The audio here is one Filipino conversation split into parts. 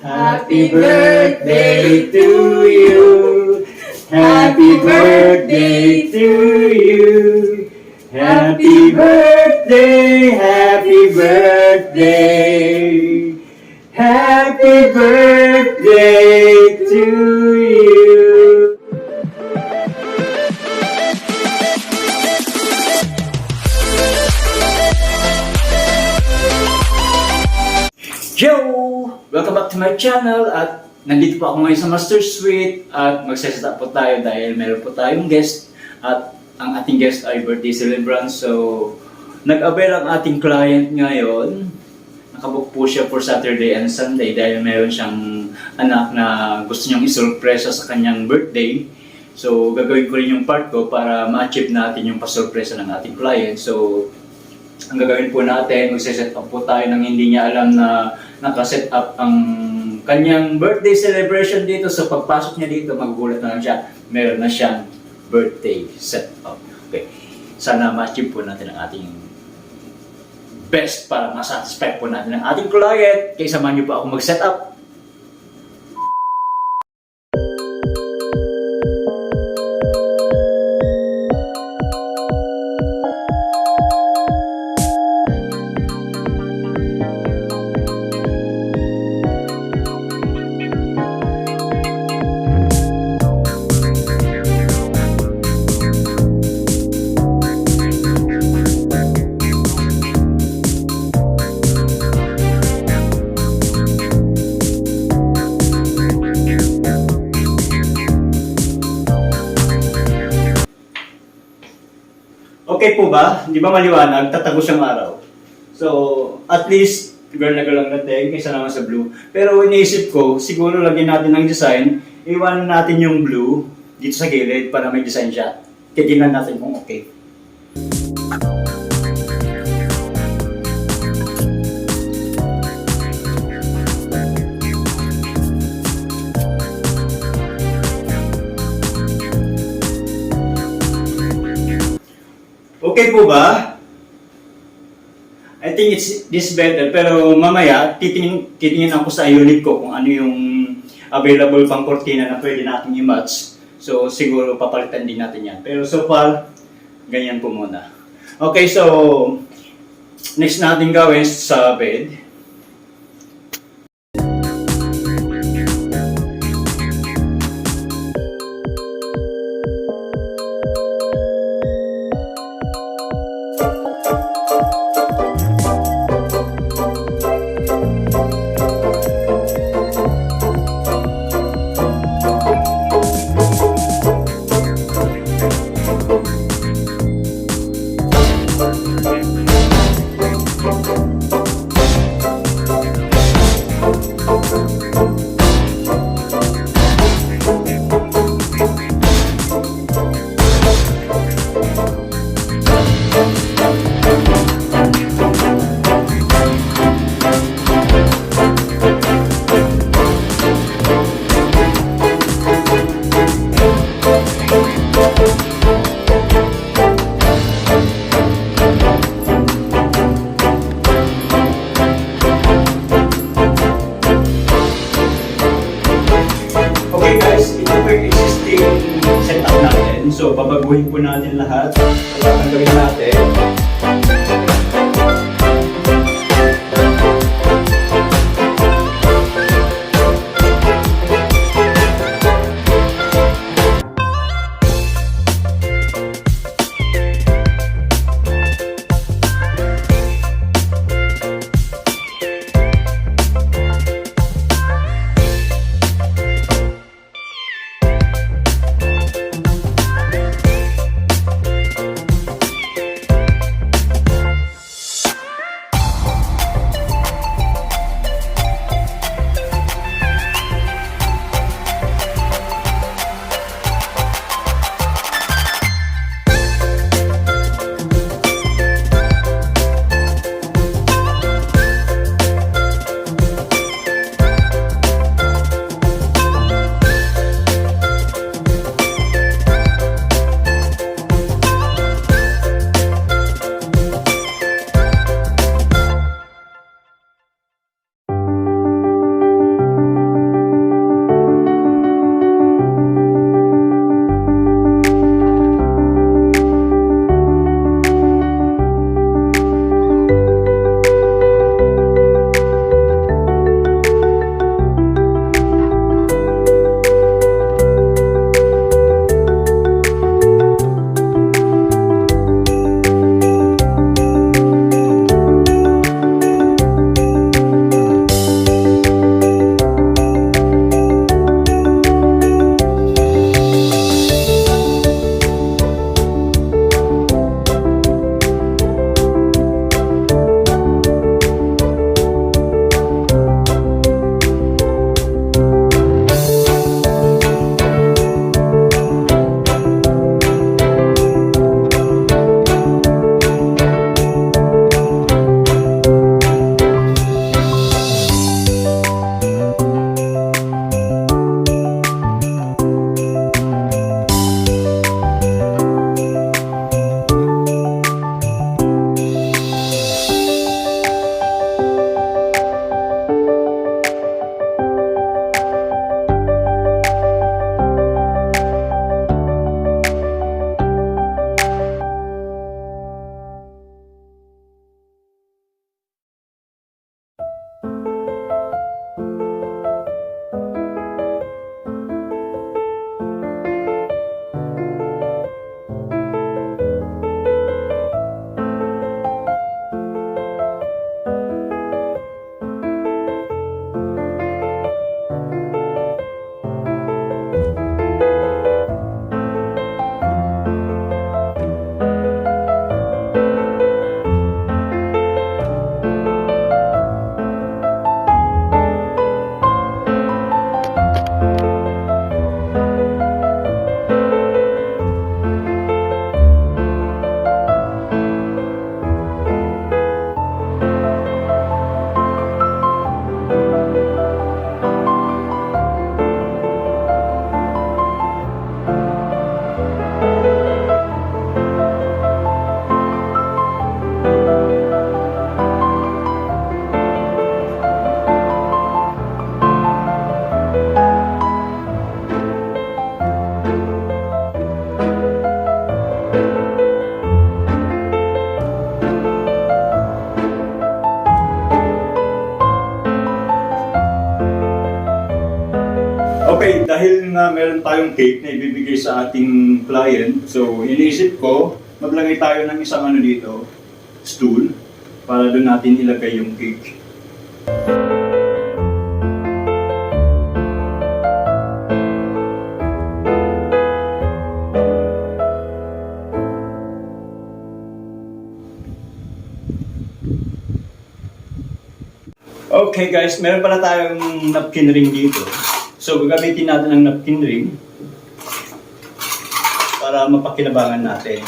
Happy birthday to you. Happy birthday to you. Happy birthday, happy birthday. Happy birthday to you. Yo! Welcome back to my channel at nandito po ako ngayon sa Master Suite at magsaset up po tayo dahil meron po tayong guest at ang ating guest ay birthday celebrant. So, nag-avail ang ating client ngayon. Nakabook po siya for Saturday and Sunday dahil meron siyang anak na gusto niyang isurpresa sa kanyang birthday. So, gagawin ko rin yung part ko para ma-achieve natin yung pasurpresa ng ating client. So, ang gagawin po natin, magsiset up po tayo nang hindi niya alam na nakaset up ang kanyang birthday celebration dito. So pagpasok niya dito, magugulat na lang siya. Meron na siyang birthday set up. Okay. Sana ma-achieve po natin ang ating best para masatisfy po natin ang ating client. Kaya samahan niyo po ako mag-set up. Okay po ba? Di ba maliwanag? Tatagos ang araw. So, at least, girl na girl ang natin, kaysa naman sa blue. Pero iniisip ko, siguro lagyan natin ng design, iwanan natin yung blue dito sa gilid para may design siya. Titignan natin kung okay. Okay po ba? I think this better, pero mamaya titingin ako sa unit ko kung ano yung available pang cortina na pwede natin i-match. So siguro papalitan din natin yan. Pero so far, ganyan po muna. Okay, so next natin gawin sa bed. Setup natin. So, babaguhin po natin lahat. Ang gawin natin. nga meron tayong cake na ibibigay sa ating client. So, iniisip ko, maglagay tayo ng isang ano dito, stool, para doon natin ilagay yung cake. Okay guys, meron pala tayong napkin ring dito. So gagamitin natin ang napkin ring para mapakinabangan natin.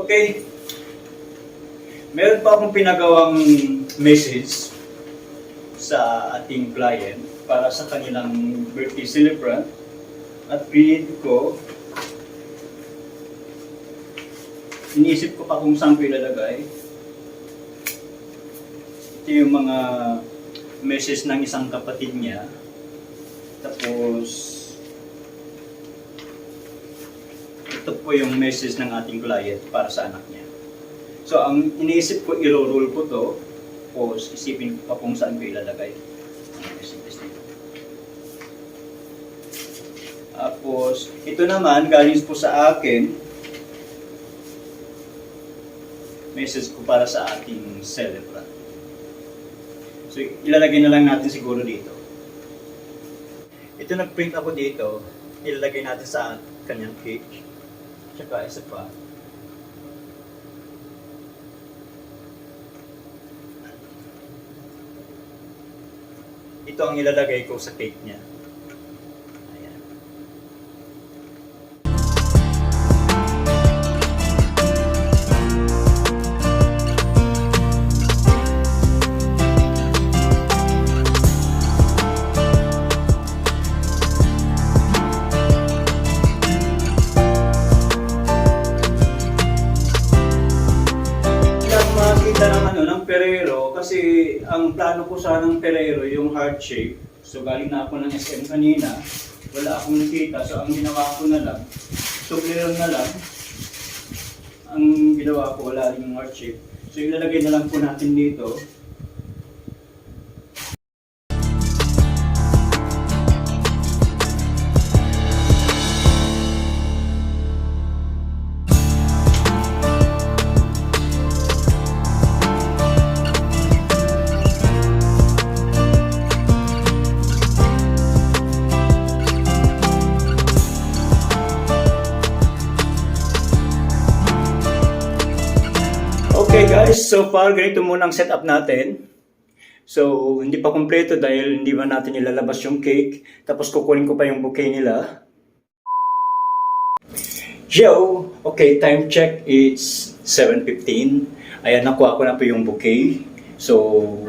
Okay, meron pa akong pinagawang message sa ating client para sa kanilang birthday celebrant at pinili ko, iniisip ko pa kung saan ko ilalagay. Ito yung mga message ng isang kapatid niya, tapos ito po yung message ng ating client para sa anak niya. So, ang iniisip ko, iro-roll ko to, tapos isipin ko pa kung saan ko ilalagay ang messages nito. Tapos, ito naman, galing po sa akin, message ko para sa ating celebrant. So, ilalagay na lang natin siguro dito. Ito nag-print ako dito, ilalagay natin sa kanyang cake. Tsaka isa pa. Ito ang ilalagay ko sa cake niya. Ayan. Ng Ferrero kasi ang plano ko sana ng Ferrero yung heart shape. So galing na ako ng SM kanina, wala akong nakita. So ang ginawa ko na lang, Toblerone na lang. Ang ginawa ko, wala rin yung heart shape. So ilalagay na lang po natin dito. Okay guys, so far ganito muna ang setup natin. So hindi pa kompleto dahil hindi ba natin ilalabas yung cake. Tapos kukunin ko pa yung bouquet nila. Yo! Okay, time check, it's 7:15. Ayan, nakuha ko na po yung bouquet. So,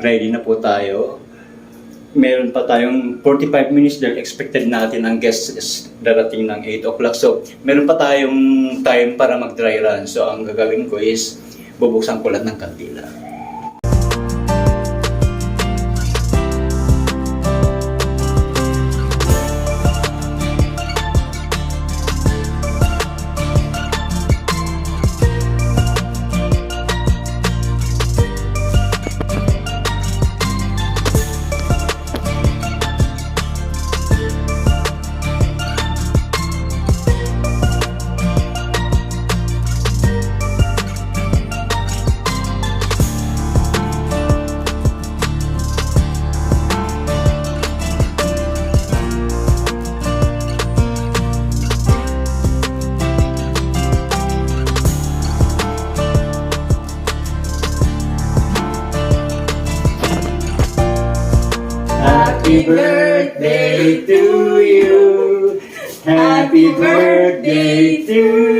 ready na po tayo. Meron pa tayong 45 minutes dahil expected natin ang guest is darating ng 8 o'clock. So, meron pa tayong time para mag-dry run. So, ang gagawin ko is bubuksan ko lahat ng kandila. Happy birthday to you. Happy birthday to